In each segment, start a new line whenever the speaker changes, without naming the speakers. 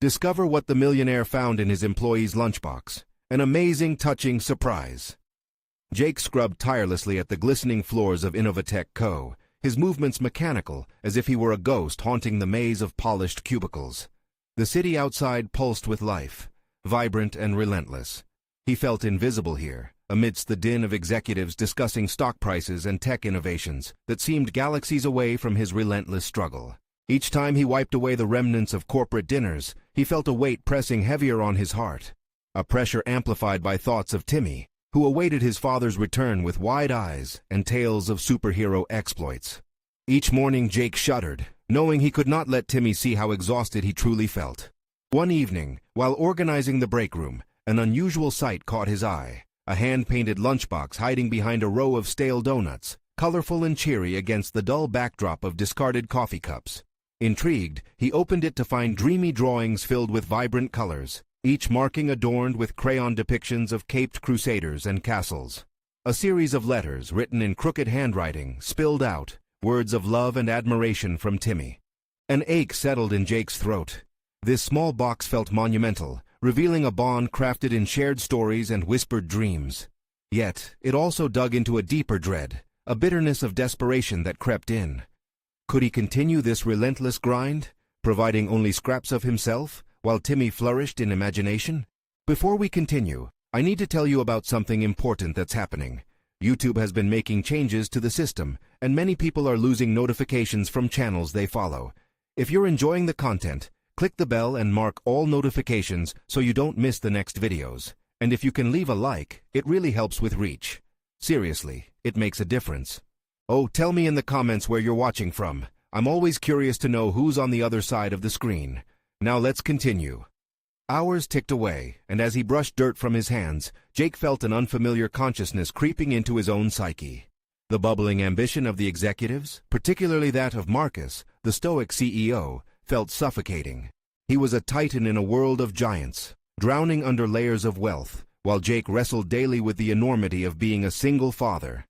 Discover what the millionaire found in his employee's lunchbox. An amazing, touching surprise. Jake scrubbed tirelessly at the glistening floors of Innovatech Co., his movements mechanical, as if he were a ghost haunting the maze of polished cubicles. The city outside pulsed with life, vibrant and relentless. He felt invisible here, amidst the din of executives discussing stock prices and tech innovations that seemed galaxies away from his relentless struggle. Each time he wiped away the remnants of corporate dinners, he felt a weight pressing heavier on his heart, a pressure amplified by thoughts of Timmy, who awaited his father's return with wide eyes and tales of superhero exploits. Each morning Jake shuddered, knowing he could not let Timmy see how exhausted he truly felt. One evening, while organizing the break room, an unusual sight caught his eye, a hand-painted lunchbox hiding behind a row of stale donuts, colorful and cheery against the dull backdrop of discarded coffee cups. Intrigued, he opened it to find dreamy drawings filled with vibrant colors, each marking adorned with crayon depictions of caped crusaders and castles. A series of letters, written in crooked handwriting, spilled out, words of love and admiration from Timmy. An ache settled in Jake's throat. This small box felt monumental, revealing a bond crafted in shared stories and whispered dreams. Yet, it also dug into a deeper dread, a bitterness of desperation that crept in. Could he continue this relentless grind, providing only scraps of himself, while Timmy flourished in imagination? Before we continue, I need to tell you about something important that's happening. YouTube has been making changes to the system, and many people are losing notifications from channels they follow. If you're enjoying the content, click the bell and mark all notifications so you don't miss the next videos. And if you can leave a like, it really helps with reach. Seriously, it makes a difference. Oh, tell me in the comments where you're watching from. I'm always curious to know who's on the other side of the screen. Now let's continue. Hours ticked away, and as he brushed dirt from his hands, Jake felt an unfamiliar consciousness creeping into his own psyche. The bubbling ambition of the executives, particularly that of Marcus, the stoic CEO, felt suffocating. He was a titan in a world of giants, drowning under layers of wealth, while Jake wrestled daily with the enormity of being a single father.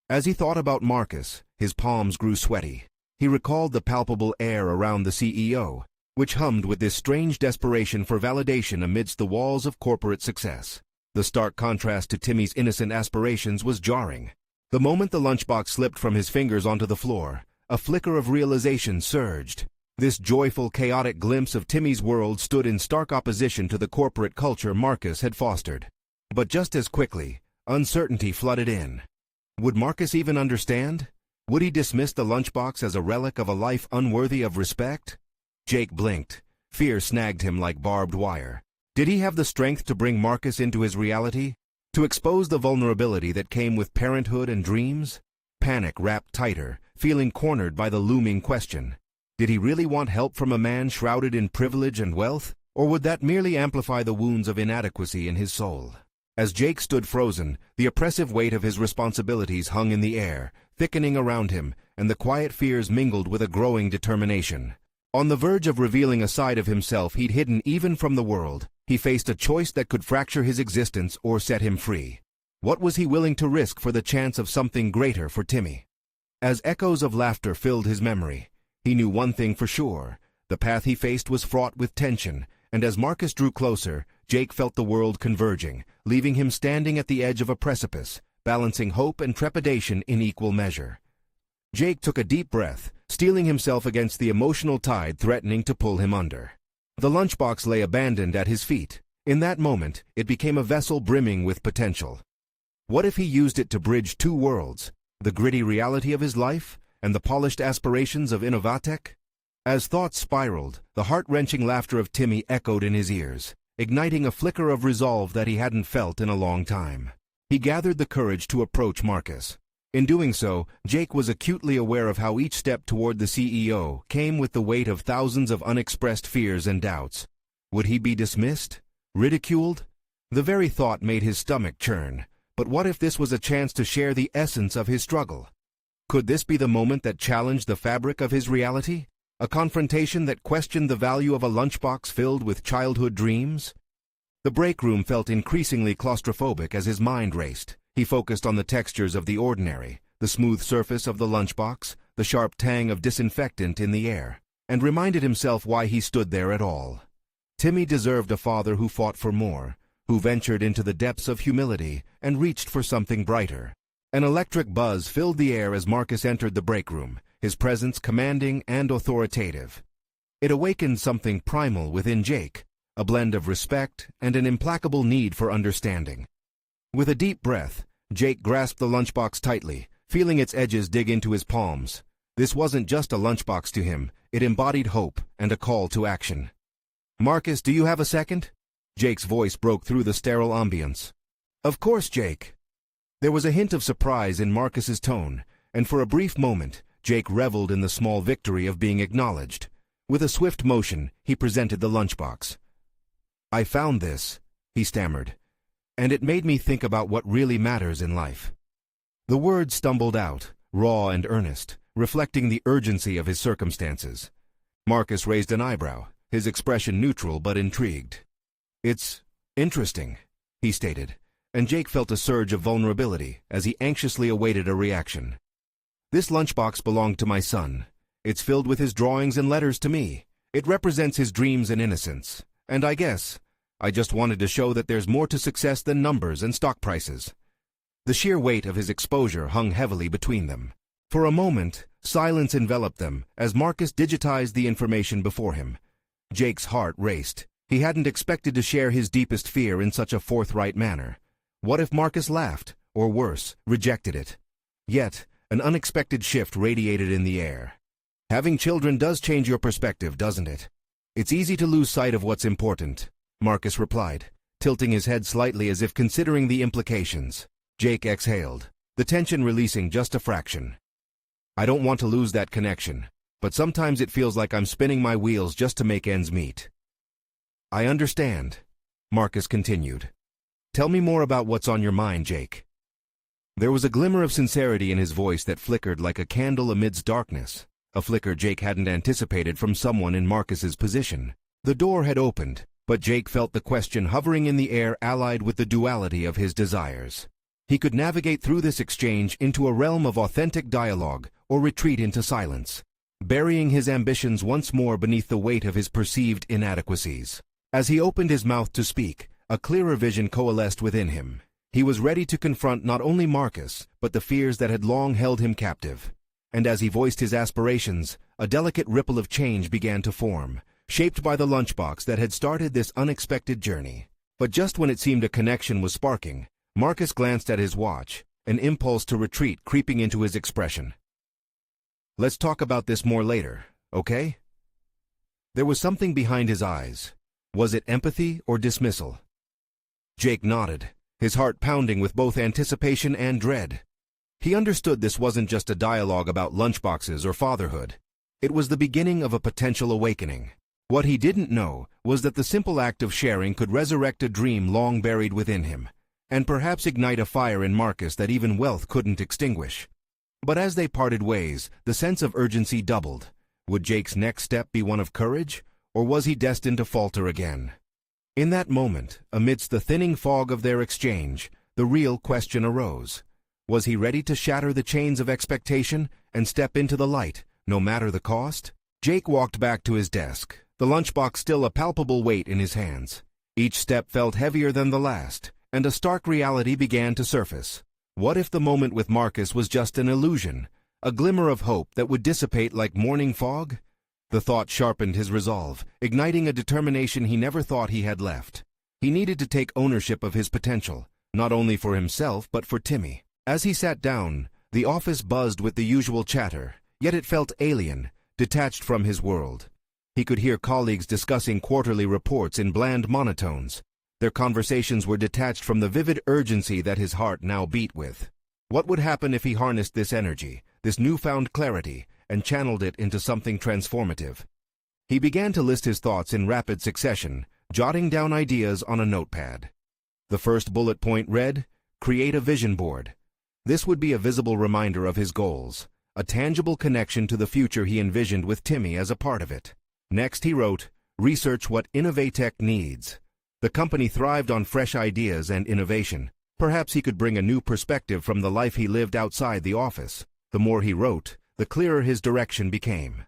As he thought about Marcus, his palms grew sweaty. He recalled the palpable air around the CEO, which hummed with this strange desperation for validation amidst the walls of corporate success. The stark contrast to Timmy's innocent aspirations was jarring. The moment the lunchbox slipped from his fingers onto the floor, a flicker of realization surged. This joyful, chaotic glimpse of Timmy's world stood in stark opposition to the corporate culture Marcus had fostered. But just as quickly, uncertainty flooded in. Would Marcus even understand? Would he dismiss the lunchbox as a relic of a life unworthy of respect? Jake blinked. Fear snagged him like barbed wire. Did he have the strength to bring Marcus into his reality? To expose the vulnerability that came with parenthood and dreams? Panic wrapped tighter, feeling cornered by the looming question. Did he really want help from a man shrouded in privilege and wealth? Or would that merely amplify the wounds of inadequacy in his soul? As Jake stood frozen, the oppressive weight of his responsibilities hung in the air, thickening around him, and the quiet fears mingled with a growing determination. On the verge of revealing a side of himself he'd hidden even from the world, he faced a choice that could fracture his existence or set him free. What was he willing to risk for the chance of something greater for Timmy? As echoes of laughter filled his memory, he knew one thing for sure. The path he faced was fraught with tension, and as Marcus drew closer, Jake felt the world converging, leaving him standing at the edge of a precipice, balancing hope and trepidation in equal measure. Jake took a deep breath, steeling himself against the emotional tide threatening to pull him under. The lunchbox lay abandoned at his feet. In that moment, it became a vessel brimming with potential. What if he used it to bridge two worlds, the gritty reality of his life and the polished aspirations of Innovatech? As thoughts spiraled, the heart-wrenching laughter of Timmy echoed in his ears, igniting a flicker of resolve that he hadn't felt in a long time. He gathered the courage to approach Marcus. In doing so, Jake was acutely aware of how each step toward the CEO came with the weight of thousands of unexpressed fears and doubts. Would he be dismissed? Ridiculed? The very thought made his stomach churn. But what if this was a chance to share the essence of his struggle? Could this be the moment that challenged the fabric of his reality? A confrontation that questioned the value of a lunchbox filled with childhood dreams? The break room felt increasingly claustrophobic as his mind raced. He focused on the textures of the ordinary, the smooth surface of the lunchbox, the sharp tang of disinfectant in the air, and reminded himself why he stood there at all. Timmy deserved a father who fought for more, who ventured into the depths of humility and reached for something brighter. An electric buzz filled the air as Marcus entered the break room, his presence commanding and authoritative. It awakened something primal within Jake, a blend of respect and an implacable need for understanding. With a deep breath, Jake grasped the lunchbox tightly, feeling its edges dig into his palms. This wasn't just a lunchbox to him, it embodied hope and a call to action. "Marcus, do you have a second?" Jake's voice broke through the sterile ambience. "Of course, Jake." There was a hint of surprise in Marcus's tone, and for a brief moment, Jake reveled in the small victory of being acknowledged. With a swift motion, he presented the lunchbox. "I found this," he stammered, "and it made me think about what really matters in life." The words stumbled out, raw and earnest, reflecting the urgency of his circumstances. Marcus raised an eyebrow, his expression neutral but intrigued. "It's interesting," he stated, and Jake felt a surge of vulnerability as he anxiously awaited a reaction. "This lunchbox belonged to my son. It's filled with his drawings and letters to me. It represents his dreams and innocence. And I just wanted to show that there's more to success than numbers and stock prices." The sheer weight of his exposure hung heavily between them. For a moment, silence enveloped them as Marcus digitized the information before him. Jake's heart raced. He hadn't expected to share his deepest fear in such a forthright manner. What if Marcus laughed, or worse, rejected it? Yet, an unexpected shift radiated in the air. "Having children does change your perspective, doesn't it? It's easy to lose sight of what's important," Marcus replied, tilting his head slightly as if considering the implications. Jake exhaled, the tension releasing just a fraction. "I don't want to lose that connection, but sometimes it feels like I'm spinning my wheels just to make ends meet." "I understand," Marcus continued. "Tell me more about what's on your mind, Jake." There was a glimmer of sincerity in his voice that flickered like a candle amidst darkness, a flicker Jake hadn't anticipated from someone in Marcus's position. The door had opened, but Jake felt the question hovering in the air allied with the duality of his desires. He could navigate through this exchange into a realm of authentic dialogue or retreat into silence, burying his ambitions once more beneath the weight of his perceived inadequacies. As he opened his mouth to speak, a clearer vision coalesced within him. He was ready to confront not only Marcus, but the fears that had long held him captive. And as he voiced his aspirations, a delicate ripple of change began to form, shaped by the lunchbox that had started this unexpected journey. But just when it seemed a connection was sparking, Marcus glanced at his watch, an impulse to retreat creeping into his expression. "Let's talk about this more later, okay?" There was something behind his eyes. Was it empathy or dismissal? Jake nodded, his heart pounding with both anticipation and dread. He understood this wasn't just a dialogue about lunchboxes or fatherhood. It was the beginning of a potential awakening. What he didn't know was that the simple act of sharing could resurrect a dream long buried within him, and perhaps ignite a fire in Marcus that even wealth couldn't extinguish. But as they parted ways, the sense of urgency doubled. Would Jake's next step be one of courage, or was he destined to falter again? In that moment, amidst the thinning fog of their exchange, the real question arose. Was he ready to shatter the chains of expectation and step into the light, no matter the cost? Jake walked back to his desk, the lunchbox still a palpable weight in his hands. Each step felt heavier than the last, and a stark reality began to surface. What if the moment with Marcus was just an illusion, a glimmer of hope that would dissipate like morning fog? The thought sharpened his resolve, igniting a determination he never thought he had left. He needed to take ownership of his potential, not only for himself but for Timmy. As he sat down, the office buzzed with the usual chatter, yet it felt alien, detached from his world. He could hear colleagues discussing quarterly reports in bland monotones. Their conversations were detached from the vivid urgency that his heart now beat with. What would happen if he harnessed this energy, this newfound clarity, and channeled it into something transformative? He began to list his thoughts in rapid succession, jotting down ideas on a notepad. The first bullet point read, "Create a vision board." This would be a visible reminder of his goals, a tangible connection to the future he envisioned with Timmy as a part of it. Next he wrote, "Research what Innovatech needs." The company thrived on fresh ideas and innovation. Perhaps he could bring a new perspective from the life he lived outside the office. The more he wrote, the clearer his direction became.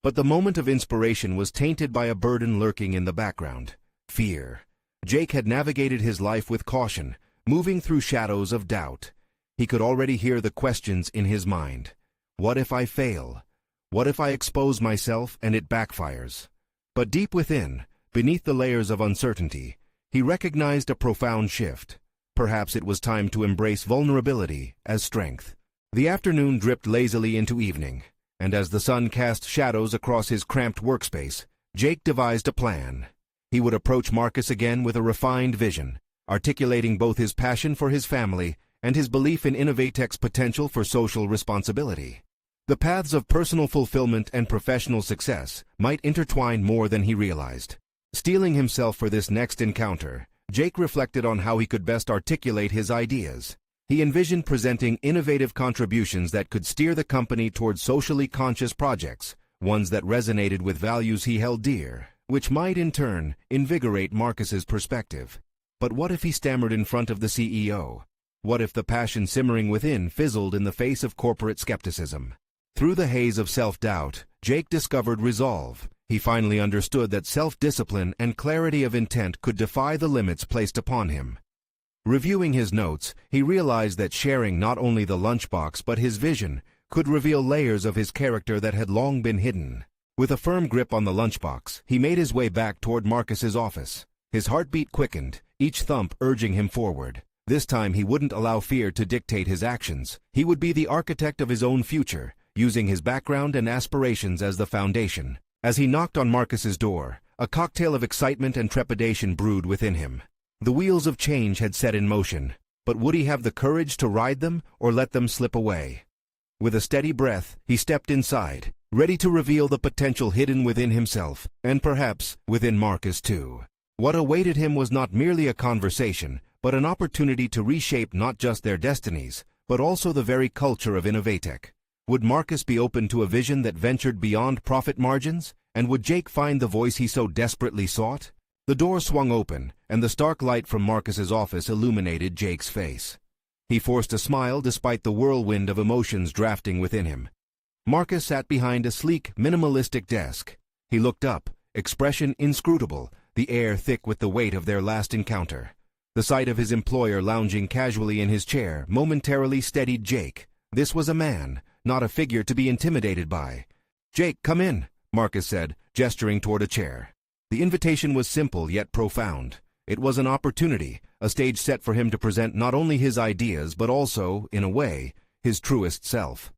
But the moment of inspiration was tainted by a burden lurking in the background: fear. Jake had navigated his life with caution, moving through shadows of doubt. He could already hear the questions in his mind. What if I fail? What if I expose myself and it backfires? But deep within, beneath the layers of uncertainty, he recognized a profound shift. Perhaps it was time to embrace vulnerability as strength. The afternoon dripped lazily into evening, and as the sun cast shadows across his cramped workspace, Jake devised a plan. He would approach Marcus again with a refined vision, articulating both his passion for his family and his belief in Innovatech's potential for social responsibility. The paths of personal fulfillment and professional success might intertwine more than he realized. Steeling himself for this next encounter, Jake reflected on how he could best articulate his ideas. He envisioned presenting innovative contributions that could steer the company towards socially conscious projects, ones that resonated with values he held dear, which might in turn invigorate Marcus's perspective. But what if he stammered in front of the CEO? What if the passion simmering within fizzled in the face of corporate skepticism? Through the haze of self-doubt, Jake discovered resolve. He finally understood that self-discipline and clarity of intent could defy the limits placed upon him. Reviewing his notes, he realized that sharing not only the lunchbox but his vision could reveal layers of his character that had long been hidden. With a firm grip on the lunchbox, he made his way back toward Marcus's office. His heartbeat quickened, each thump urging him forward. This time he wouldn't allow fear to dictate his actions. He would be the architect of his own future, using his background and aspirations as the foundation. As he knocked on Marcus's door, a cocktail of excitement and trepidation brewed within him. The wheels of change had set in motion, but would he have the courage to ride them or let them slip away? With a steady breath, he stepped inside, ready to reveal the potential hidden within himself, and perhaps within Marcus too. What awaited him was not merely a conversation, but an opportunity to reshape not just their destinies, but also the very culture of Innovatech. Would Marcus be open to a vision that ventured beyond profit margins? And would Jake find the voice he so desperately sought? The door swung open, and the stark light from Marcus's office illuminated Jake's face. He forced a smile despite the whirlwind of emotions drafting within him. Marcus sat behind a sleek, minimalistic desk. He looked up, expression inscrutable, the air thick with the weight of their last encounter. The sight of his employer lounging casually in his chair momentarily steadied Jake. This was a man, not a figure to be intimidated by. "Jake, come in," Marcus said, gesturing toward a chair. The invitation was simple yet profound. It was an opportunity, a stage set for him to present not only his ideas but also, in a way, his truest self.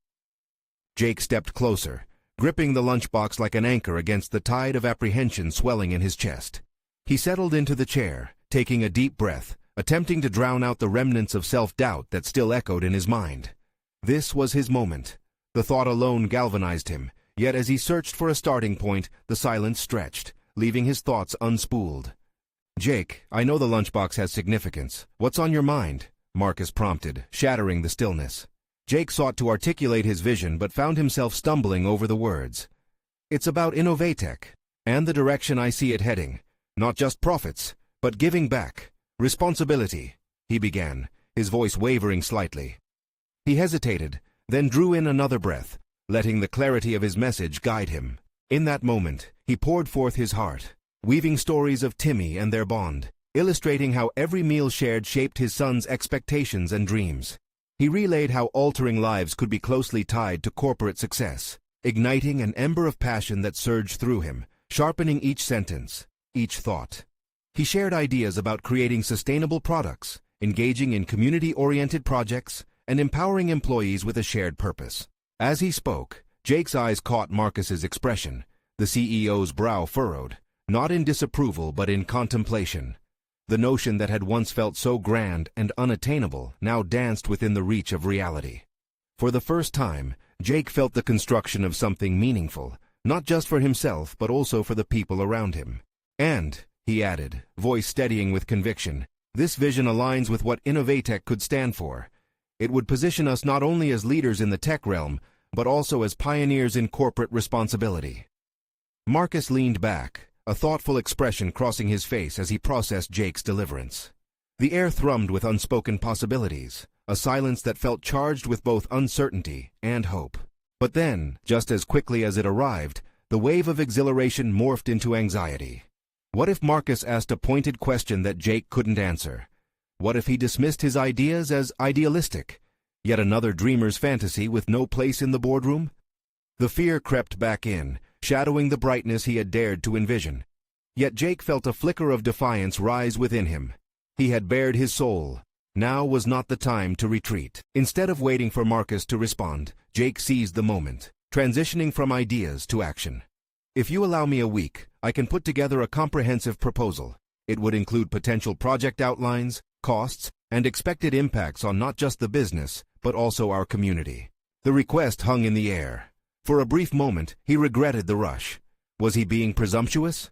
Jake stepped closer, gripping the lunchbox like an anchor against the tide of apprehension swelling in his chest. He settled into the chair, taking a deep breath, attempting to drown out the remnants of self-doubt that still echoed in his mind. This was his moment. The thought alone galvanized him, yet as he searched for a starting point, the silence stretched, leaving his thoughts unspooled. "Jake, I know the lunchbox has significance. What's on your mind?" Marcus prompted, shattering the stillness. Jake sought to articulate his vision but found himself stumbling over the words. "It's about Innovatech, and the direction I see it heading. Not just profits, but giving back. Responsibility," he began, his voice wavering slightly. He hesitated, then drew in another breath, letting the clarity of his message guide him. In that moment, he poured forth his heart, weaving stories of Timmy and their bond, illustrating how every meal shared shaped his son's expectations and dreams. He relayed how altering lives could be closely tied to corporate success, igniting an ember of passion that surged through him, sharpening each sentence, each thought. He shared ideas about creating sustainable products, engaging in community-oriented projects, and empowering employees with a shared purpose. As he spoke, Jake's eyes caught Marcus's expression, the CEO's brow furrowed, not in disapproval but in contemplation. The notion that had once felt so grand and unattainable now danced within the reach of reality. For the first time, Jake felt the construction of something meaningful, not just for himself but also for the people around him. "And," he added, voice steadying with conviction, "this vision aligns with what Innovatech could stand for. It would position us not only as leaders in the tech realm, but also as pioneers in corporate responsibility." Marcus leaned back, a thoughtful expression crossing his face as he processed Jake's deliverance. The air thrummed with unspoken possibilities, a silence that felt charged with both uncertainty and hope. But then, just as quickly as it arrived, The wave of exhilaration morphed into anxiety. What if Marcus asked a pointed question that Jake couldn't answer? What if he dismissed his ideas as idealistic? Yet another dreamer's fantasy with no place in the boardroom? The fear crept back in, shadowing the brightness he had dared to envision. Yet Jake felt a flicker of defiance rise within him. He had bared his soul. Now was not the time to retreat. Instead of waiting for Marcus to respond, Jake seized the moment, transitioning from ideas to action. If you allow me a week, I can put together a comprehensive proposal. It would include potential project outlines, costs, and expected impacts on not just the business, but also our community. The request hung in the air. For a brief moment, he regretted the rush. Was he being presumptuous?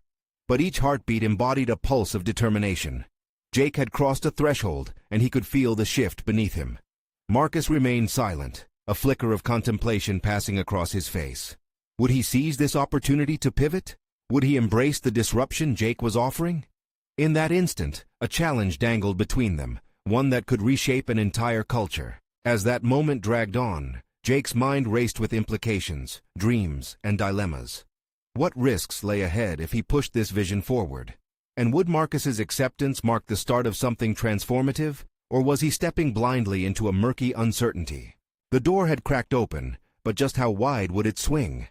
But each heartbeat embodied a pulse of determination. Jake had crossed a threshold, and he could feel the shift beneath him. Marcus remained silent, a flicker of contemplation passing across his face. Would he seize this opportunity to pivot? Would he embrace the disruption Jake was offering? In that instant, a challenge dangled between them, one that could reshape an entire culture. As that moment dragged on, Jake's mind raced with implications, dreams, and dilemmas. What risks lay ahead if he pushed this vision forward? And would Marcus's acceptance mark the start of something transformative, or was he stepping blindly into a murky uncertainty? The door had cracked open, but just how wide would it swing?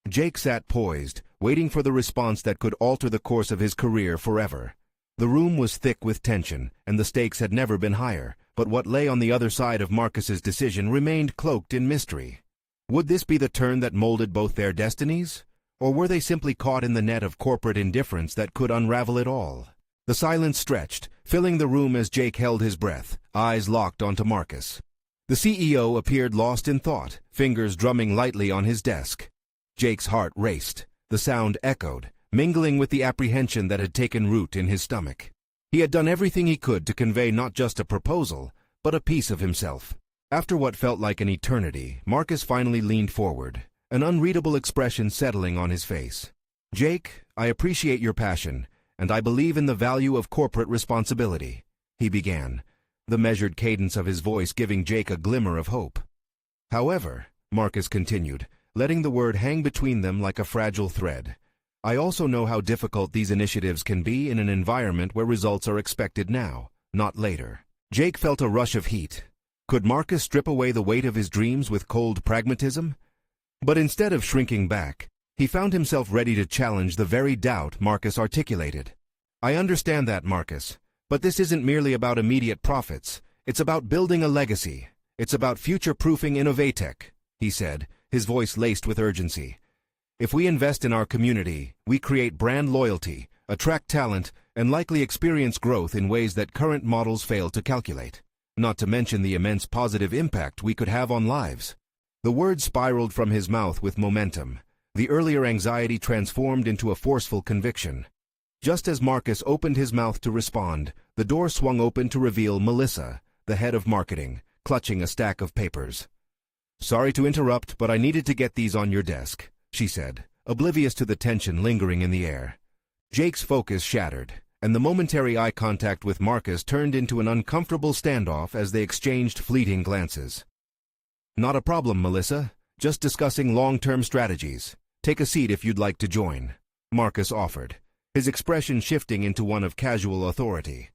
Jake sat poised, waiting for the response that could alter the course of his career forever. The room was thick with tension, and the stakes had never been higher, but what lay on the other side of Marcus's decision remained cloaked in mystery. Would this be the turn that molded both their destinies? Or were they simply caught in the net of corporate indifference that could unravel it all? The silence stretched, filling the room as Jake held his breath, eyes locked onto Marcus. The CEO appeared lost in thought, fingers drumming lightly on his desk. Jake's heart raced. The sound echoed, mingling with the apprehension that had taken root in his stomach. He had done everything he could to convey not just a proposal, but a piece of himself. After what felt like an eternity, Marcus finally leaned forward, an unreadable expression settling on his face. "Jake, I appreciate your passion, and I believe in the value of corporate responsibility," he began, the measured cadence of his voice giving Jake a glimmer of hope. "However," Marcus continued, letting the word hang between them like a fragile thread, "I also know how difficult these initiatives can be in an environment where results are expected now, not later." Jake felt a rush of heat. Could Marcus strip away the weight of his dreams with cold pragmatism? But instead of shrinking back, he found himself ready to challenge the very doubt Marcus articulated. "I understand that, Marcus, but this isn't merely about immediate profits. It's about building a legacy. It's about future-proofing Innovatech," he said, his voice laced with urgency. "If we invest in our community, we create brand loyalty, attract talent, and likely experience growth in ways that current models fail to calculate, not to mention the immense positive impact we could have on lives." The words spiraled from his mouth with momentum. The earlier anxiety transformed into a forceful conviction. Just as Marcus opened his mouth to respond, the door swung open to reveal Melissa, the head of marketing, clutching a stack of papers. "Sorry to interrupt, but I needed to get these on your desk," she said, oblivious to the tension lingering in the air. Jake's focus shattered, and the momentary eye contact with Marcus turned into an uncomfortable standoff as they exchanged fleeting glances. "Not a problem, Melissa. Just discussing long-term strategies. Take a seat if you'd like to join," Marcus offered, his expression shifting into one of casual authority.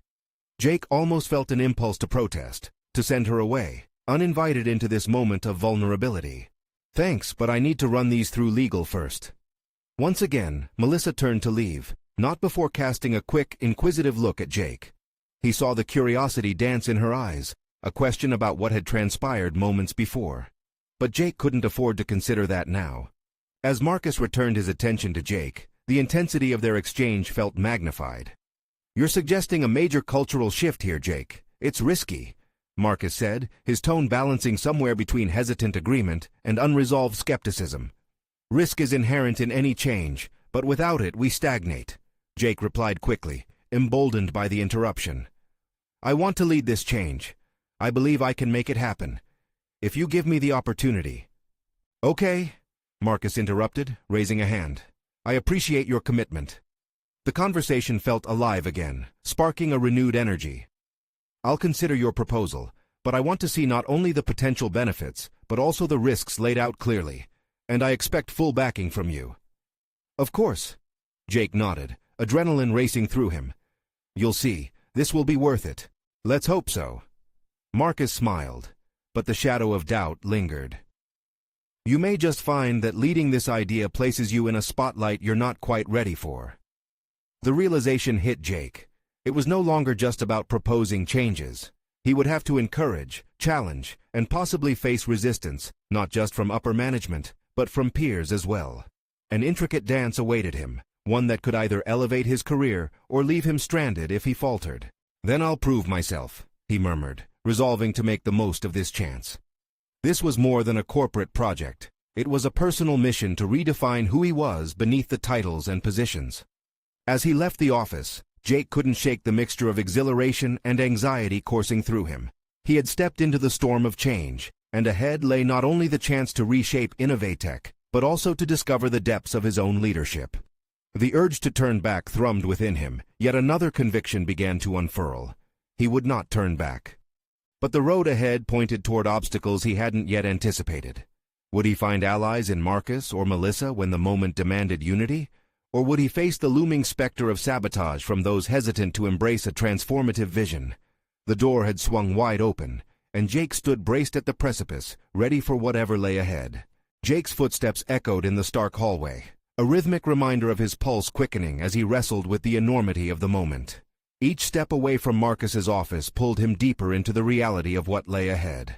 Jake almost felt an impulse to protest, to send her away, uninvited into this moment of vulnerability. "Thanks, but I need to run these through legal first." Once again, Melissa turned to leave, not before casting a quick, inquisitive look at Jake. He saw the curiosity dance in her eyes, a question about what had transpired moments before. But Jake couldn't afford to consider that now. As Marcus returned his attention to Jake, the intensity of their exchange felt magnified. "You're suggesting a major cultural shift here, Jake. It's risky," Marcus said, his tone balancing somewhere between hesitant agreement and unresolved skepticism. "Risk is inherent in any change, but without it we stagnate," Jake replied quickly, emboldened by the interruption. "I want to lead this change. I believe I can make it happen. If you give me the opportunity." "Okay," Marcus interrupted, raising a hand. "I appreciate your commitment." The conversation felt alive again, sparking a renewed energy. "I'll consider your proposal, but I want to see not only the potential benefits, but also the risks laid out clearly, and I expect full backing from you." Of course. Jake nodded, adrenaline racing through him. You'll see, this will be worth it. Let's hope so. Marcus smiled, but the shadow of doubt lingered. You may just find that leading this idea places you in a spotlight you're not quite ready for. The realization hit Jake. It was no longer just about proposing changes. He would have to encourage, challenge, and possibly face resistance, not just from upper management, but from peers as well. An intricate dance awaited him, one that could either elevate his career or leave him stranded if he faltered. Then I'll prove myself, he murmured, resolving to make the most of this chance. This was more than a corporate project. It was a personal mission to redefine who he was beneath the titles and positions. As he left the office, Jake couldn't shake the mixture of exhilaration and anxiety coursing through him. He had stepped into the storm of change, and ahead lay not only the chance to reshape Innovatech, but also to discover the depths of his own leadership. The urge to turn back thrummed within him, yet another conviction began to unfurl. He would not turn back. But the road ahead pointed toward obstacles he hadn't yet anticipated. Would he find allies in Marcus or Melissa when the moment demanded unity? Or would he face the looming specter of sabotage from those hesitant to embrace a transformative vision? The door had swung wide open, and Jake stood braced at the precipice, ready for whatever lay ahead. Jake's footsteps echoed in the stark hallway, a rhythmic reminder of his pulse quickening as he wrestled with the enormity of the moment. Each step away from Marcus's office pulled him deeper into the reality of what lay ahead.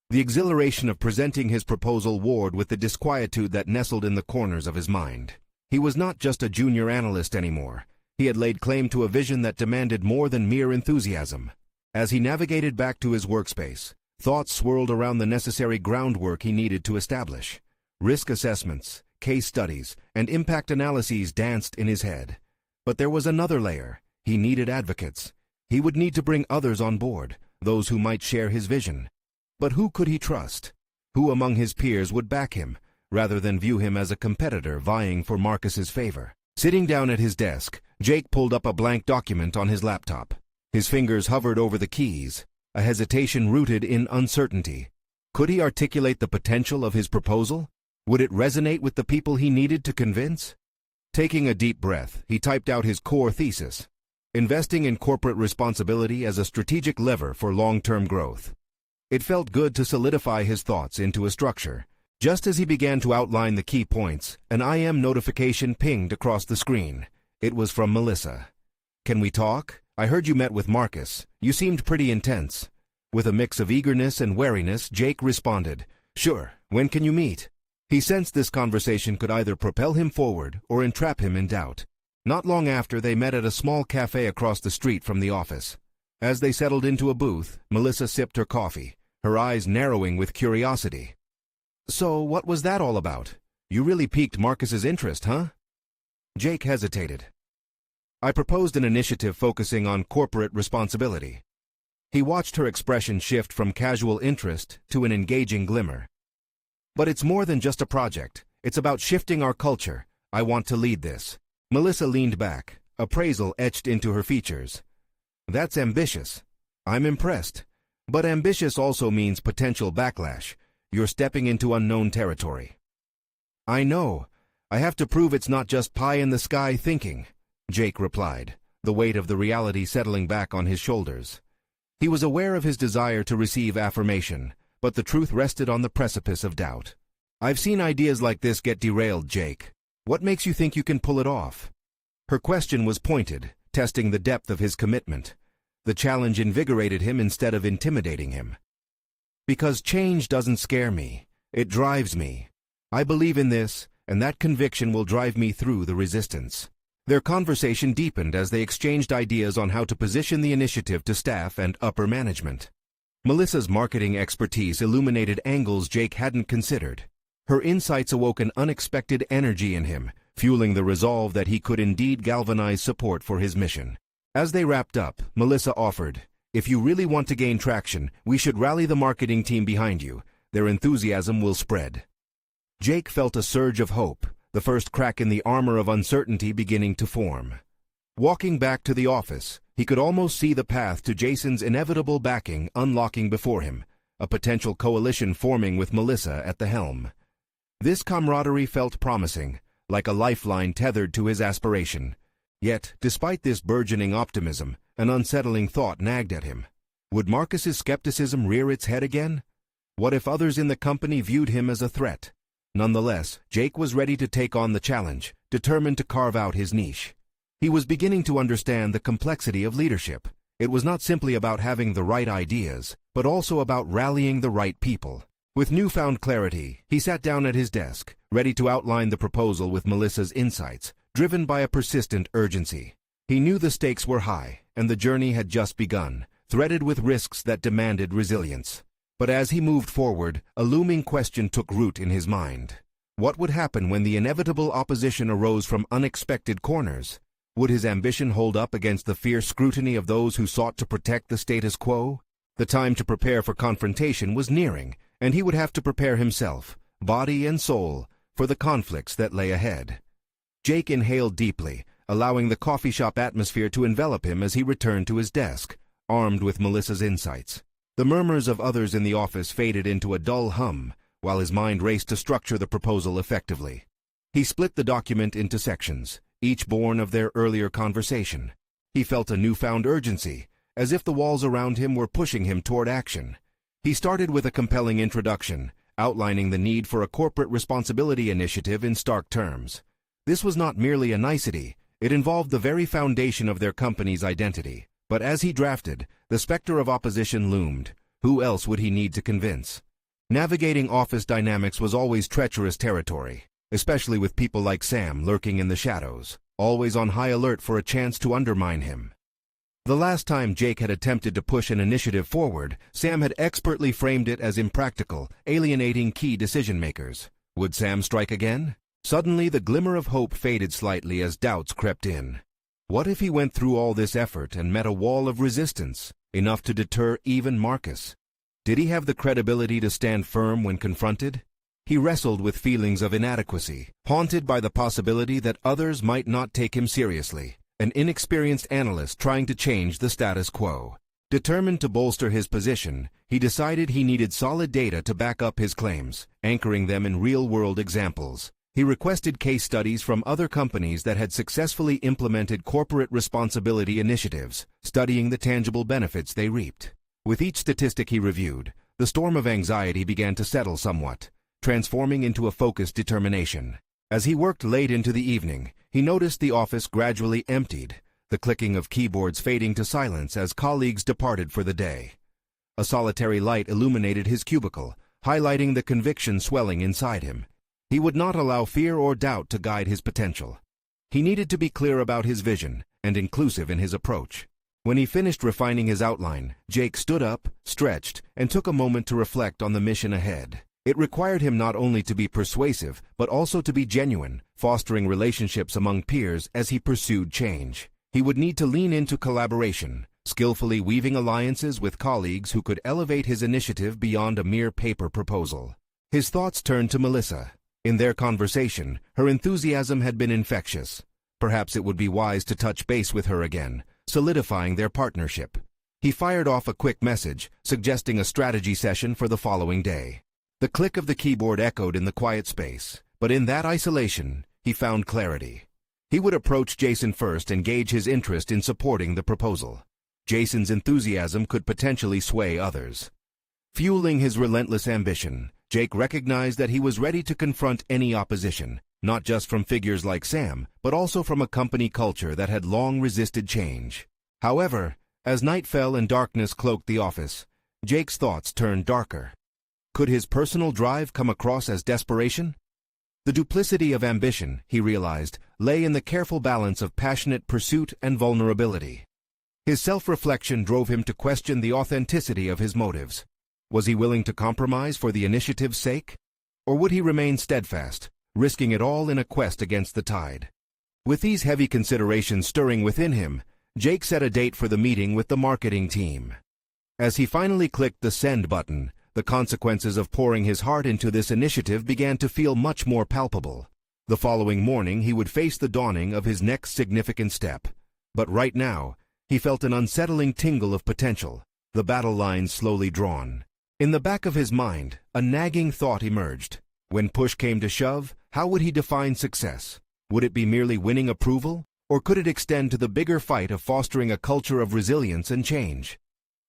The exhilaration of presenting his proposal warred with the disquietude that nestled in the corners of his mind. He was not just a junior analyst anymore. He had laid claim to a vision that demanded more than mere enthusiasm. As he navigated back to his workspace, thoughts swirled around the necessary groundwork he needed to establish. Risk assessments, case studies, and impact analyses danced in his head. But there was another layer. He needed advocates. He would need to bring others on board, those who might share his vision. But who could he trust? Who among his peers would back him, rather than view him as a competitor vying for Marcus's favor? Sitting down at his desk, Jake pulled up a blank document on his laptop. His fingers hovered over the keys, a hesitation rooted in uncertainty. Could he articulate the potential of his proposal? Would it resonate with the people he needed to convince? Taking a deep breath, he typed out his core thesis: investing in corporate responsibility as a strategic lever for long-term growth. It felt good to solidify his thoughts into a structure. Just as he began to outline the key points, an IM notification pinged across the screen. It was from Melissa. "Can we talk? I heard you met with Marcus. You seemed pretty intense." With a mix of eagerness and wariness, Jake responded, "Sure, when can you meet?" He sensed this conversation could either propel him forward or entrap him in doubt. Not long after, they met at a small cafe across the street from the office. As they settled into a booth, Melissa sipped her coffee, her eyes narrowing with curiosity. "So, what was that all about? You really piqued Marcus's interest, huh?" Jake hesitated. "I proposed an initiative focusing on corporate responsibility." He watched her expression shift from casual interest to an engaging glimmer. "But it's more than just a project. It's about shifting our culture. I want to lead this." Melissa leaned back, appraisal etched into her features. "That's ambitious. I'm impressed. But ambitious also means potential backlash. You're stepping into unknown territory." "I know. I have to prove it's not just pie-in-the-sky thinking," Jake replied, the weight of the reality settling back on his shoulders. He was aware of his desire to receive affirmation, but the truth rested on the precipice of doubt. "I've seen ideas like this get derailed, Jake. What makes you think you can pull it off?" Her question was pointed, testing the depth of his commitment. The challenge invigorated him instead of intimidating him. "Because change doesn't scare me. It drives me. I believe in this, and that conviction will drive me through the resistance." Their conversation deepened as they exchanged ideas on how to position the initiative to staff and upper management. Melissa's marketing expertise illuminated angles Jake hadn't considered. Her insights awoke an unexpected energy in him, fueling the resolve that he could indeed galvanize support for his mission. As they wrapped up, Melissa offered, "If you really want to gain traction, we should rally the marketing team behind you. Their enthusiasm will spread." Jake felt a surge of hope, the first crack in the armor of uncertainty beginning to form. Walking back to the office, he could almost see the path to Jason's inevitable backing unlocking before him, a potential coalition forming with Melissa at the helm. This camaraderie felt promising, like a lifeline tethered to his aspiration. Yet, despite this burgeoning optimism, an unsettling thought nagged at him. Would Marcus's skepticism rear its head again? What if others in the company viewed him as a threat? Nonetheless, Jake was ready to take on the challenge, determined to carve out his niche. He was beginning to understand the complexity of leadership. It was not simply about having the right ideas, but also about rallying the right people. With newfound clarity, he sat down at his desk, ready to outline the proposal with Melissa's insights, driven by a persistent urgency. He knew the stakes were high, and the journey had just begun, threaded with risks that demanded resilience. But as he moved forward, a looming question took root in his mind. What would happen when the inevitable opposition arose from unexpected corners? Would his ambition hold up against the fierce scrutiny of those who sought to protect the status quo? The time to prepare for confrontation was nearing, and he would have to prepare himself, body and soul, for the conflicts that lay ahead. Jake inhaled deeply, allowing the coffee shop atmosphere to envelop him as he returned to his desk, armed with Melissa's insights. The murmurs of others in the office faded into a dull hum, while his mind raced to structure the proposal effectively. He split the document into sections, each born of their earlier conversation. He felt a newfound urgency, as if the walls around him were pushing him toward action. He started with a compelling introduction, outlining the need for a corporate responsibility initiative in stark terms. This was not merely a nicety, it involved the very foundation of their company's identity. But as he drafted, the specter of opposition loomed. Who else would he need to convince? Navigating office dynamics was always treacherous territory, especially with people like Sam lurking in the shadows, always on high alert for a chance to undermine him. The last time Jake had attempted to push an initiative forward, Sam had expertly framed it as impractical, alienating key decision-makers. Would Sam strike again? Suddenly, the glimmer of hope faded slightly as doubts crept in. What if he went through all this effort and met a wall of resistance, enough to deter even Marcus? Did he have the credibility to stand firm when confronted? He wrestled with feelings of inadequacy, haunted by the possibility that others might not take him seriously, an inexperienced analyst trying to change the status quo. Determined to bolster his position, he decided he needed solid data to back up his claims, anchoring them in real-world examples. He requested case studies from other companies that had successfully implemented corporate responsibility initiatives, studying the tangible benefits they reaped. With each statistic he reviewed, the storm of anxiety began to settle somewhat, transforming into a focused determination. As he worked late into the evening, he noticed the office gradually emptied, the clicking of keyboards fading to silence as colleagues departed for the day. A solitary light illuminated his cubicle, highlighting the conviction swelling inside him. He would not allow fear or doubt to guide his potential. He needed to be clear about his vision and inclusive in his approach. When he finished refining his outline, Jake stood up, stretched, and took a moment to reflect on the mission ahead. It required him not only to be persuasive, but also to be genuine, fostering relationships among peers as he pursued change. He would need to lean into collaboration, skillfully weaving alliances with colleagues who could elevate his initiative beyond a mere paper proposal. His thoughts turned to Melissa. In their conversation, her enthusiasm had been infectious. Perhaps it would be wise to touch base with her again, solidifying their partnership. He fired off a quick message, suggesting a strategy session for the following day. The click of the keyboard echoed in the quiet space, but in that isolation, he found clarity. He would approach Jason first and gauge his interest in supporting the proposal. Jason's enthusiasm could potentially sway others. Fueling his relentless ambition, Jake recognized that he was ready to confront any opposition, not just from figures like Sam, but also from a company culture that had long resisted change. However, as night fell and darkness cloaked the office, Jake's thoughts turned darker. Could his personal drive come across as desperation? The duplicity of ambition, he realized, lay in the careful balance of passionate pursuit and vulnerability. His self-reflection drove him to question the authenticity of his motives. Was he willing to compromise for the initiative's sake? Or would he remain steadfast, risking it all in a quest against the tide? With these heavy considerations stirring within him, Jake set a date for the meeting with the marketing team. As he finally clicked the send button, the consequences of pouring his heart into this initiative began to feel much more palpable. The following morning he would face the dawning of his next significant step. But right now, he felt an unsettling tingle of potential, the battle lines slowly drawn. In the back of his mind, a nagging thought emerged. When push came to shove, how would he define success? Would it be merely winning approval, or could it extend to the bigger fight of fostering a culture of resilience and change?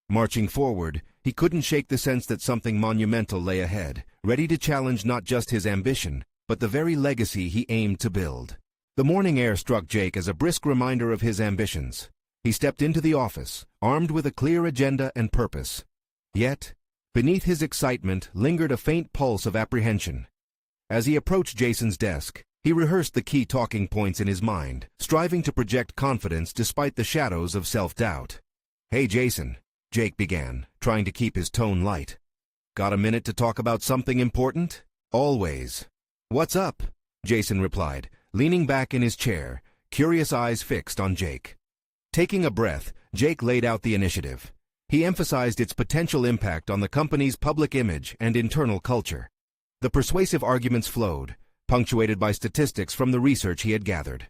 Marching forward, he couldn't shake the sense that something monumental lay ahead, ready to challenge not just his ambition, but the very legacy he aimed to build. The morning air struck Jake as a brisk reminder of his ambitions. He stepped into the office, armed with a clear agenda and purpose. Yet, beneath his excitement lingered a faint pulse of apprehension. As he approached Jason's desk, he rehearsed the key talking points in his mind, striving to project confidence despite the shadows of self-doubt. "Hey, Jason," Jake began, trying to keep his tone light. "Got a minute to talk about something important?" "Always." "What's up?" Jason replied, leaning back in his chair, curious eyes fixed on Jake. Taking a breath, Jake laid out the initiative. He emphasized its potential impact on the company's public image and internal culture. The persuasive arguments flowed, punctuated by statistics from the research he had gathered.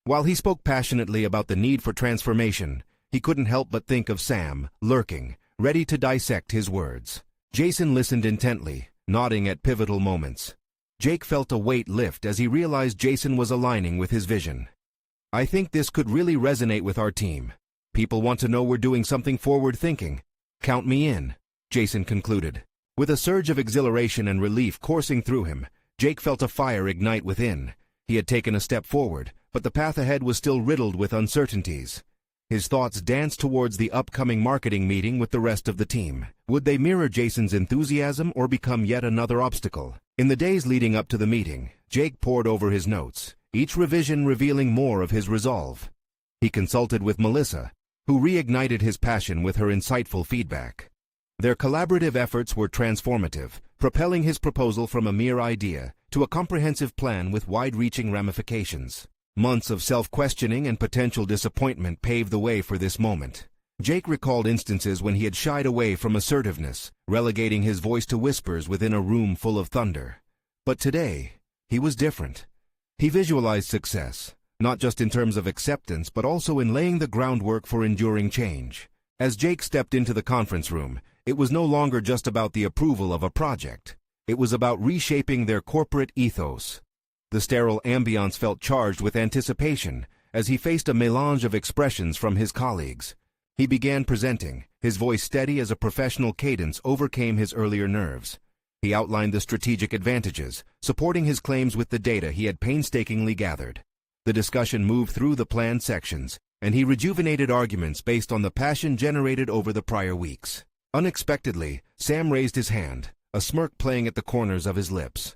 While he spoke passionately about the need for transformation, he couldn't help but think of Sam, lurking, ready to dissect his words. Jason listened intently, nodding at pivotal moments. Jake felt a weight lift as he realized Jason was aligning with his vision. "I think this could really resonate with our team. People want to know we're doing something forward-thinking. Count me in," Jason concluded. With a surge of exhilaration and relief coursing through him, Jake felt a fire ignite within. He had taken a step forward, but the path ahead was still riddled with uncertainties. His thoughts danced towards the upcoming marketing meeting with the rest of the team. Would they mirror Jason's enthusiasm or become yet another obstacle? In the days leading up to the meeting, Jake pored over his notes, each revision revealing more of his resolve. He consulted with Melissa, who reignited his passion with her insightful feedback. Their collaborative efforts were transformative, propelling his proposal from a mere idea to a comprehensive plan with wide-reaching ramifications. Months of self-questioning and potential disappointment paved the way for this moment. Jake recalled instances when he had shied away from assertiveness, relegating his voice to whispers within a room full of thunder. But today, he was different. He visualized success, not just in terms of acceptance, but also in laying the groundwork for enduring change. As Jake stepped into the conference room, it was no longer just about the approval of a project. It was about reshaping their corporate ethos. The sterile ambiance felt charged with anticipation as he faced a melange of expressions from his colleagues. He began presenting, his voice steady as a professional cadence overcame his earlier nerves. He outlined the strategic advantages, supporting his claims with the data he had painstakingly gathered. The discussion moved through the planned sections, and he rejuvenated arguments based on the passion generated over the prior weeks. Unexpectedly, Sam raised his hand, a smirk playing at the corners of his lips.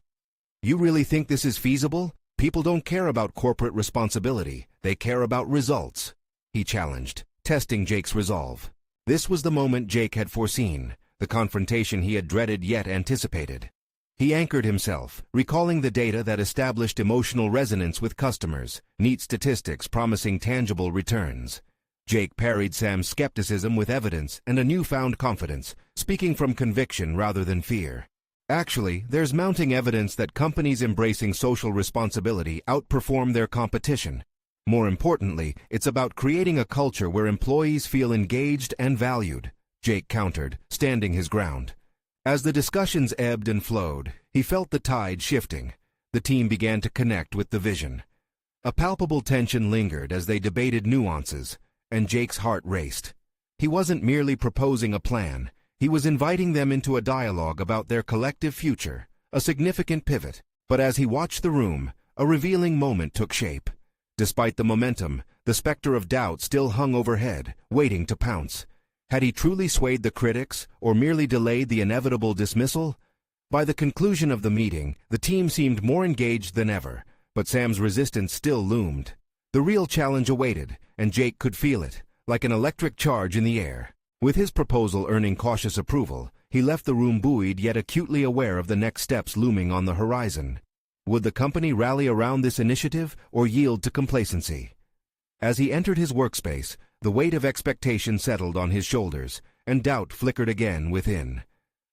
"You really think this is feasible? People don't care about corporate responsibility, they care about results," he challenged, testing Jake's resolve. This was the moment Jake had foreseen, the confrontation he had dreaded yet anticipated. He anchored himself, recalling the data that established emotional resonance with customers, neat statistics promising tangible returns. Jake parried Sam's skepticism with evidence and a newfound confidence, speaking from conviction rather than fear. "Actually, there's mounting evidence that companies embracing social responsibility outperform their competition. More importantly, it's about creating a culture where employees feel engaged and valued," Jake countered, standing his ground. As the discussions ebbed and flowed, he felt the tide shifting. The team began to connect with the vision. A palpable tension lingered as they debated nuances, and Jake's heart raced. He wasn't merely proposing a plan, he was inviting them into a dialogue about their collective future, a significant pivot. But as he watched the room, a revealing moment took shape. Despite the momentum, the specter of doubt still hung overhead, waiting to pounce. Had he truly swayed the critics, or merely delayed the inevitable dismissal? By the conclusion of the meeting, the team seemed more engaged than ever, but Sam's resistance still loomed. The real challenge awaited, and Jake could feel it, like an electric charge in the air. With his proposal earning cautious approval, he left the room buoyed yet acutely aware of the next steps looming on the horizon. Would the company rally around this initiative, or yield to complacency? As he entered his workspace, the weight of expectation settled on his shoulders, and doubt flickered again within.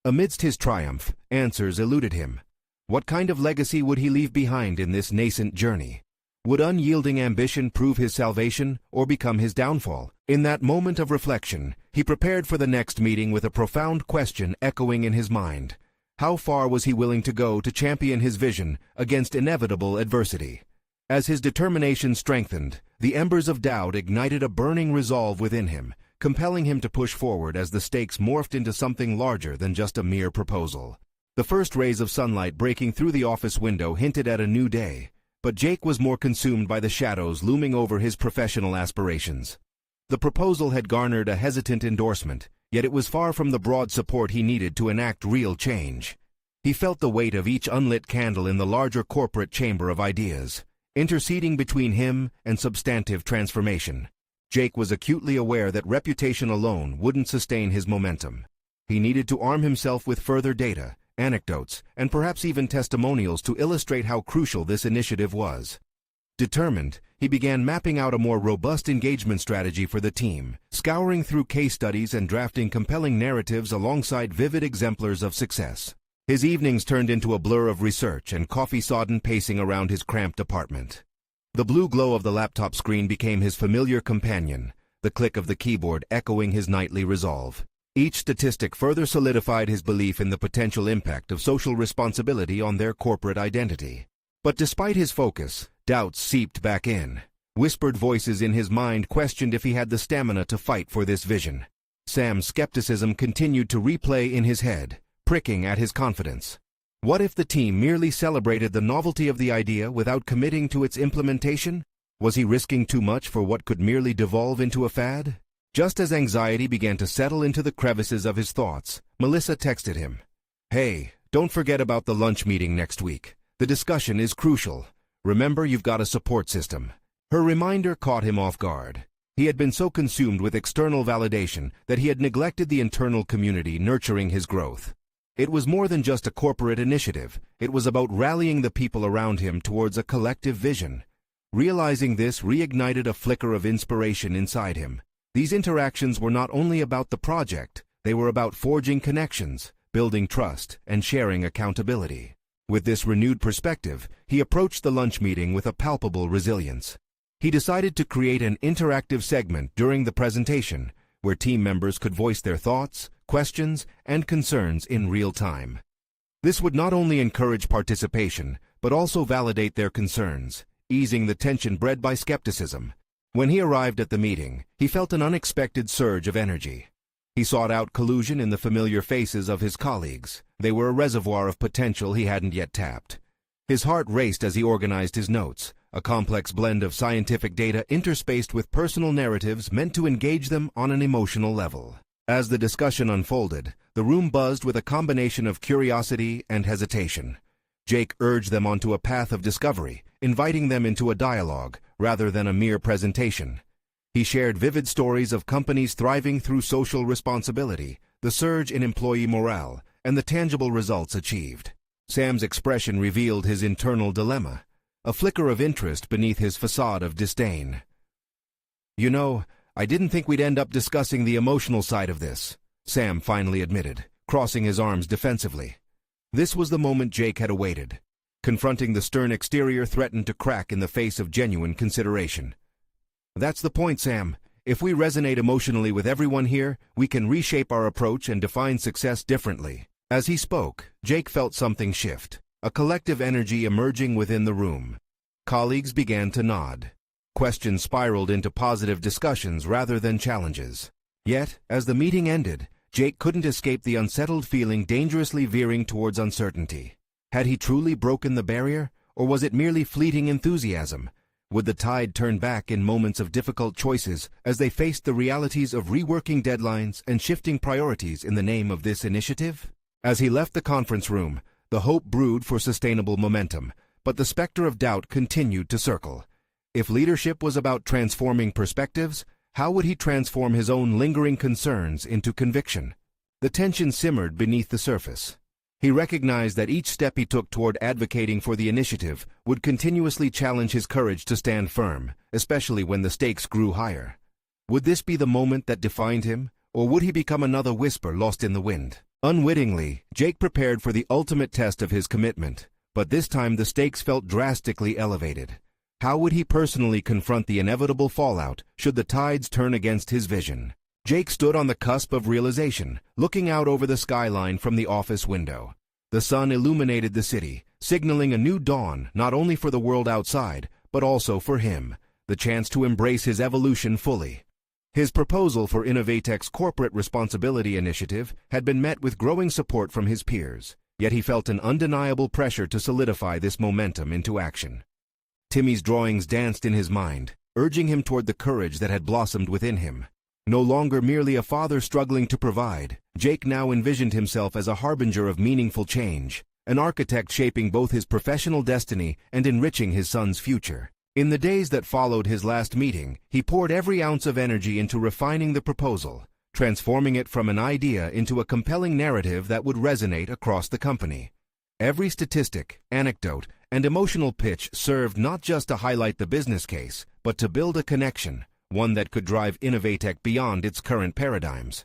Amidst his triumph, answers eluded him. What kind of legacy would he leave behind in this nascent journey? Would unyielding ambition prove his salvation, or become his downfall? In that moment of reflection, he prepared for the next meeting with a profound question echoing in his mind. How far was he willing to go to champion his vision against inevitable adversity? As his determination strengthened, the embers of doubt ignited a burning resolve within him, compelling him to push forward as the stakes morphed into something larger than just a mere proposal. The first rays of sunlight breaking through the office window hinted at a new day, but Jake was more consumed by the shadows looming over his professional aspirations. The proposal had garnered a hesitant endorsement, yet it was far from the broad support he needed to enact real change. He felt the weight of each unlit candle in the larger corporate chamber of ideas, interceding between him and substantive transformation. Jake was acutely aware that reputation alone wouldn't sustain his momentum. He needed to arm himself with further data, anecdotes, and perhaps even testimonials to illustrate how crucial this initiative was. Determined, he began mapping out a more robust engagement strategy for the team, scouring through case studies and drafting compelling narratives alongside vivid exemplars of success. His evenings turned into a blur of research and coffee-sodden pacing around his cramped apartment. The blue glow of the laptop screen became his familiar companion, the click of the keyboard echoing his nightly resolve. Each statistic further solidified his belief in the potential impact of social responsibility on their corporate identity. But despite his focus, doubts seeped back in. Whispered voices in his mind questioned if he had the stamina to fight for this vision. Sam's skepticism continued to replay in his head, pricking at his confidence. What if the team merely celebrated the novelty of the idea without committing to its implementation? Was he risking too much for what could merely devolve into a fad? Just as anxiety began to settle into the crevices of his thoughts, Melissa texted him. "Hey, don't forget about the lunch meeting next week. The discussion is crucial. Remember, you've got a support system." Her reminder caught him off guard. He had been so consumed with external validation that he had neglected the internal community nurturing his growth. It was more than just a corporate initiative. It was about rallying the people around him towards a collective vision. Realizing this reignited a flicker of inspiration inside him. These interactions were not only about the project, they were about forging connections, building trust, and sharing accountability. With this renewed perspective, he approached the lunch meeting with a palpable resilience. He decided to create an interactive segment during the presentation, where team members could voice their thoughts, questions, and concerns in real time. This would not only encourage participation, but also validate their concerns, easing the tension bred by skepticism. When he arrived at the meeting, he felt an unexpected surge of energy. He sought out collusion in the familiar faces of his colleagues. They were a reservoir of potential he hadn't yet tapped. His heart raced as he organized his notes, a complex blend of scientific data interspaced with personal narratives meant to engage them on an emotional level. As the discussion unfolded, the room buzzed with a combination of curiosity and hesitation. Jake urged them onto a path of discovery, inviting them into a dialogue rather than a mere presentation. He shared vivid stories of companies thriving through social responsibility, the surge in employee morale, and the tangible results achieved. Sam's expression revealed his internal dilemma, a flicker of interest beneath his facade of disdain. "You know, I didn't think we'd end up discussing the emotional side of this," Sam finally admitted, crossing his arms defensively. This was the moment Jake had awaited. Confronting the stern exterior threatened to crack in the face of genuine consideration. "That's the point, Sam. If we resonate emotionally with everyone here, we can reshape our approach and define success differently." As he spoke, Jake felt something shift, a collective energy emerging within the room. Colleagues began to nod. Questions spiraled into positive discussions rather than challenges. Yet, as the meeting ended, Jake couldn't escape the unsettled feeling dangerously veering towards uncertainty. Had he truly broken the barrier, or was it merely fleeting enthusiasm? Would the tide turn back in moments of difficult choices as they faced the realities of reworking deadlines and shifting priorities in the name of this initiative? As he left the conference room, the hope brewed for sustainable momentum, but the specter of doubt continued to circle. If leadership was about transforming perspectives, how would he transform his own lingering concerns into conviction? The tension simmered beneath the surface. He recognized that each step he took toward advocating for the initiative would continuously challenge his courage to stand firm, especially when the stakes grew higher. Would this be the moment that defined him, or would he become another whisper lost in the wind? Unwittingly, Jake prepared for the ultimate test of his commitment, but this time the stakes felt drastically elevated. How would he personally confront the inevitable fallout should the tides turn against his vision? Jake stood on the cusp of realization, looking out over the skyline from the office window. The sun illuminated the city, signaling a new dawn not only for the world outside, but also for him, the chance to embrace his evolution fully. His proposal for Innovatech's corporate responsibility initiative had been met with growing support from his peers, yet he felt an undeniable pressure to solidify this momentum into action. Timmy's drawings danced in his mind, urging him toward the courage that had blossomed within him. No longer merely a father struggling to provide, Jake now envisioned himself as a harbinger of meaningful change, an architect shaping both his professional destiny and enriching his son's future. In the days that followed his last meeting, he poured every ounce of energy into refining the proposal, transforming it from an idea into a compelling narrative that would resonate across the company. Every statistic, anecdote, and emotional pitch served not just to highlight the business case, but to build a connection, one that could drive Innovatech beyond its current paradigms.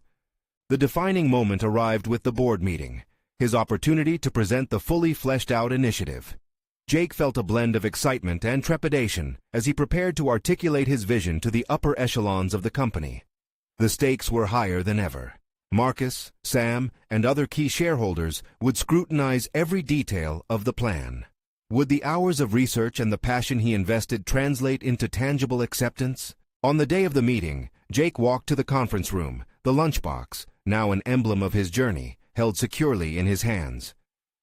The defining moment arrived with the board meeting, his opportunity to present the fully fleshed-out initiative. Jake felt a blend of excitement and trepidation as he prepared to articulate his vision to the upper echelons of the company. The stakes were higher than ever. Marcus, Sam, and other key shareholders would scrutinize every detail of the plan. Would the hours of research and the passion he invested translate into tangible acceptance? On the day of the meeting, Jake walked to the conference room, the lunchbox, now an emblem of his journey, held securely in his hands.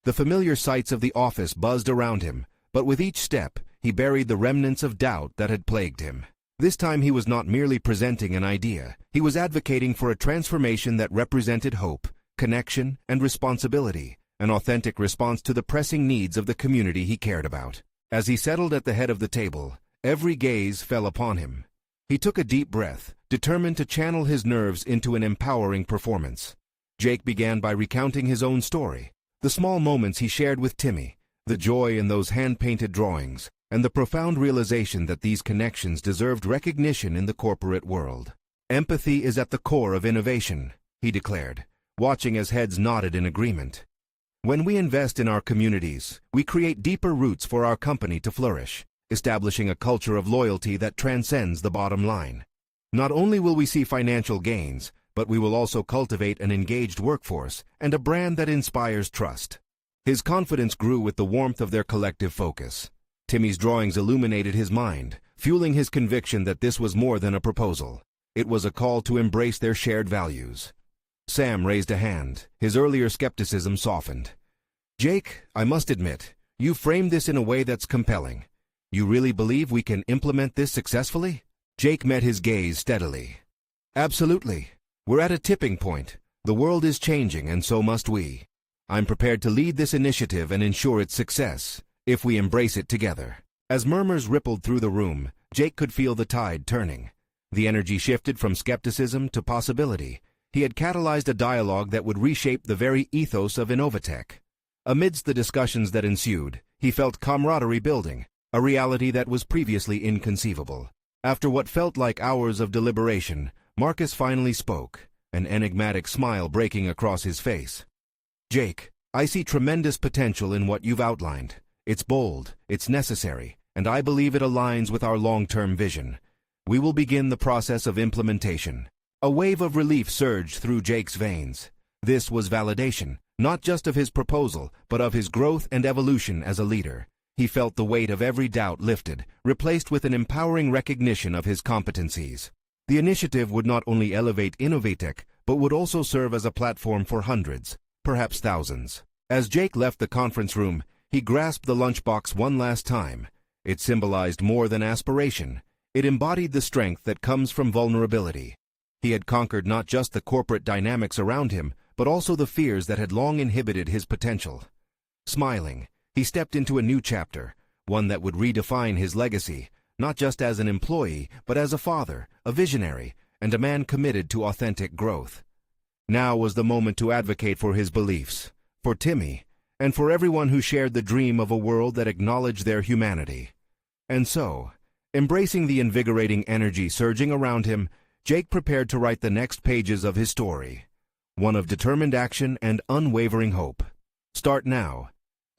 The familiar sights of the office buzzed around him, but with each step, he buried the remnants of doubt that had plagued him. This time he was not merely presenting an idea, he was advocating for a transformation that represented hope, connection, and responsibility, an authentic response to the pressing needs of the community he cared about. As he settled at the head of the table, every gaze fell upon him. He took a deep breath, determined to channel his nerves into an empowering performance. Jake began by recounting his own story, the small moments he shared with Timmy, the joy in those hand-painted drawings, and the profound realization that these connections deserved recognition in the corporate world. Empathy is at the core of innovation, he declared, watching as heads nodded in agreement. When we invest in our communities, we create deeper roots for our company to flourish, establishing a culture of loyalty that transcends the bottom line. Not only will we see financial gains, but we will also cultivate an engaged workforce and a brand that inspires trust. His confidence grew with the warmth of their collective focus. Timmy's drawings illuminated his mind, fueling his conviction that this was more than a proposal. It was a call to embrace their shared values. Sam raised a hand, his earlier skepticism softened. Jake, I must admit, you framed this in a way that's compelling. You really believe we can implement this successfully? Jake met his gaze steadily. Absolutely. We're at a tipping point. The world is changing, and so must we. I'm prepared to lead this initiative and ensure its success, if we embrace it together. As murmurs rippled through the room, Jake could feel the tide turning. The energy shifted from skepticism to possibility. He had catalyzed a dialogue that would reshape the very ethos of Innovatech. Amidst the discussions that ensued, he felt camaraderie building, a reality that was previously inconceivable. After what felt like hours of deliberation, Marcus finally spoke, an enigmatic smile breaking across his face. Jake, I see tremendous potential in what you've outlined. It's bold, it's necessary, and I believe it aligns with our long-term vision. We will begin the process of implementation. A wave of relief surged through Jake's veins. This was validation, not just of his proposal, but of his growth and evolution as a leader. He felt the weight of every doubt lifted, replaced with an empowering recognition of his competencies. The initiative would not only elevate Innovatech, but would also serve as a platform for hundreds, perhaps thousands. As Jake left the conference room, he grasped the lunchbox one last time. It symbolized more than aspiration. It embodied the strength that comes from vulnerability. He had conquered not just the corporate dynamics around him, but also the fears that had long inhibited his potential. Smiling, he stepped into a new chapter, one that would redefine his legacy, not just as an employee, but as a father, a visionary, and a man committed to authentic growth. Now was the moment to advocate for his beliefs, for Timmy, and for everyone who shared the dream of a world that acknowledged their humanity. And so, embracing the invigorating energy surging around him, Jake prepared to write the next pages of his story, one of determined action and unwavering hope. Start now.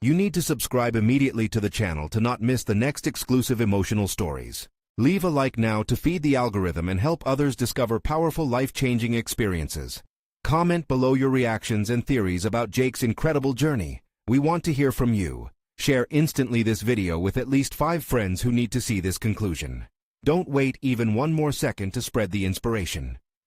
You need to subscribe immediately to the channel to not miss the next exclusive emotional stories. Leave a like now to feed the algorithm and help others discover powerful life-changing experiences. Comment below your reactions and theories about Jake's incredible journey. We want to hear from you. Share instantly this video with at least 5 friends who need to see this conclusion. Don't wait even one more second to spread the inspiration.